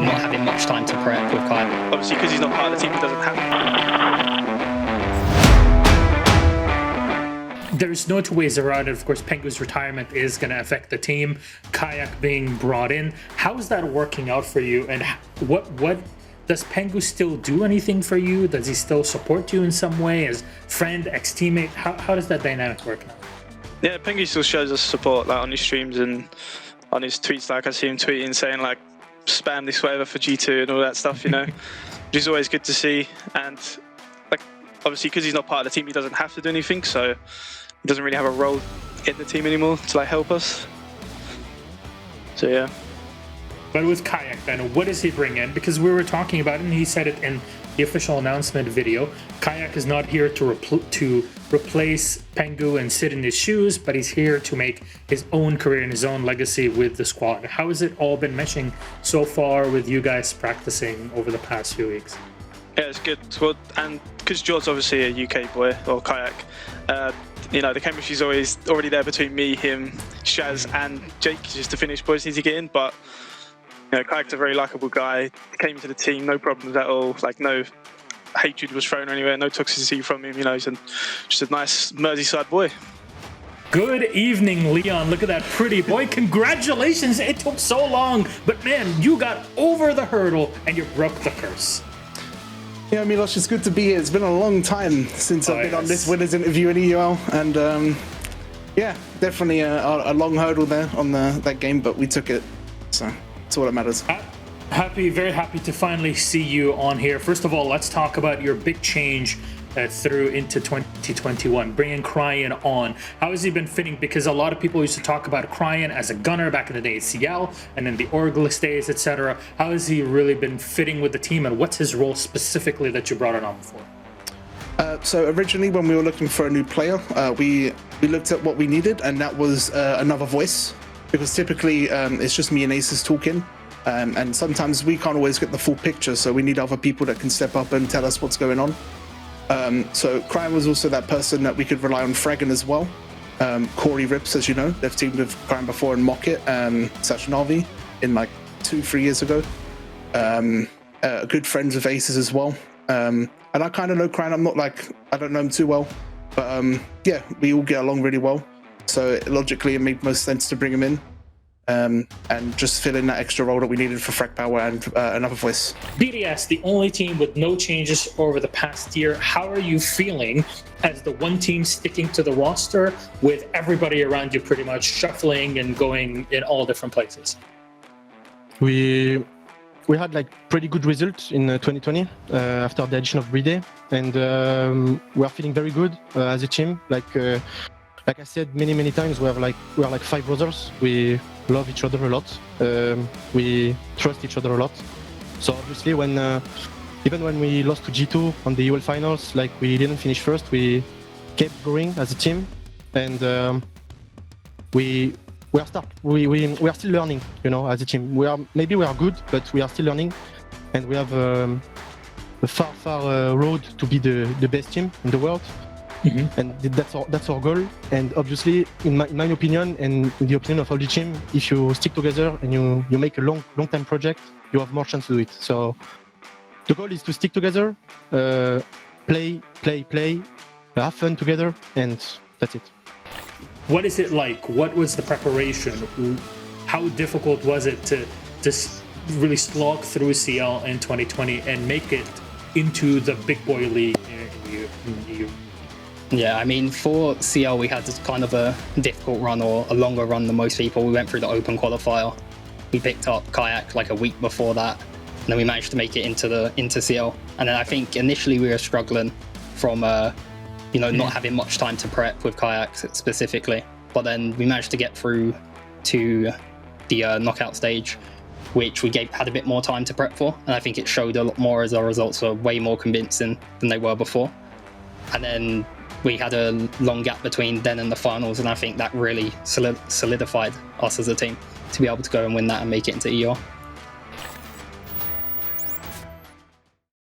not having much time to prep with Kai. Obviously, because he's not part of the team, he doesn't have. There's no two ways around it. Of course, Pengu's retirement is going to affect the team. Kayak being brought in. How is that working out for you? And what does Pengu still do anything for you? Does he still support you in some way as friend, ex-teammate? How does that dynamic work now? Yeah, Pengu still shows us support, like on his streams and on his tweets. Like I see him tweeting saying like spam this whatever for G2 and all that stuff, you know, which is always good to see. And like obviously because he's not part of the team, he doesn't have to do anything, so he doesn't really have a role in the team anymore to like help us. So yeah. But with Kayak then, what does he bring in? Because we were talking about it and he said it in the official announcement video. Kayak is not here to replace Pengu and sit in his shoes, but he's here to make his own career and his own legacy with the squad. How has it all been meshing so far with you guys practicing over the past few weeks? Yeah, it's good. Well, and because George's obviously a UK boy, or Kayak, you know, the chemistry's always already there between me, him, Shaz, and Jake. Just the Finnish boys need to get in, but you know, Kayak's a very likable guy. He came to the team, no problems at all. Like no hatred was thrown anywhere, no toxicity from him. You know, he's just a nice Merseyside boy. Good evening, Leon. Look at that pretty boy. Congratulations. It took so long, but man, you got over the hurdle and you broke the curse. Yeah, Milos, it's good to be here. It's been a long time since I've been on this winners interview in EUL, and yeah, definitely a long hurdle there on that game, but we took it, so that's all that matters. Very happy to finally see you on here. First of all, let's talk about your big change through into 2021, bringing Cryan on. How has he been fitting? Because a lot of people used to talk about Cryan as a gunner back in the day at CL and then the Orglis days, etc. How has he really been fitting with the team, and what's his role specifically that you brought it on for? So originally when we were looking for a new player, we looked at what we needed, and that was another voice, because typically it's just me and Aces talking. And sometimes we can't always get the full picture, so we need other people that can step up and tell us what's going on. So Cryan was also that person that we could rely on fragging as well. Corey Rips, as you know, they've teamed with Cryan before in Mocket and Sachnavi in like 2-3 years ago. Good friends with Aces as well. And I kind of know Cryan. I don't know him too well, but yeah, we all get along really well. So logically, it made most sense to bring him in. And just fill in that extra role that we needed for frag power and another voice. BDS, the only team with no changes over the past year. How are you feeling as the one team sticking to the roster with everybody around you pretty much shuffling and going in all different places? We had like pretty good results in 2020 after the addition of Playday, and we are feeling very good as a team. Like I said many times, we are like 5 brothers. We love each other a lot. We trust each other a lot. So obviously, even when we lost to G2 on the EUL finals, like we didn't finish first, we kept growing as a team, and we are still learning, you know, as a team. We are good, but we are still learning, and we have a far road to be the best team in the world. Mm-hmm. And that's our goal. And obviously, in my opinion, and in the opinion of all the team, if you stick together and you make a long time project, you have more chance to do it. So the goal is to stick together, play, have fun together, and that's it. What is it like? What was the preparation? How difficult was it to really slog through CL in 2020 and make it into the big boy league in EU? Yeah, I mean, for CL, we had kind of a difficult run, or a longer run than most people. We went through the open qualifier. We picked up Kayak like a week before that, and then we managed to make it into CL. And then I think initially we were struggling from, not having much time to prep with Kayak specifically. But then we managed to get through to the knockout stage, which we had a bit more time to prep for. And I think it showed a lot more, as our results were way more convincing than they were before. And then we had a long gap between then and the finals, and I think that really solidified us as a team to be able to go and win that and make it into EUL.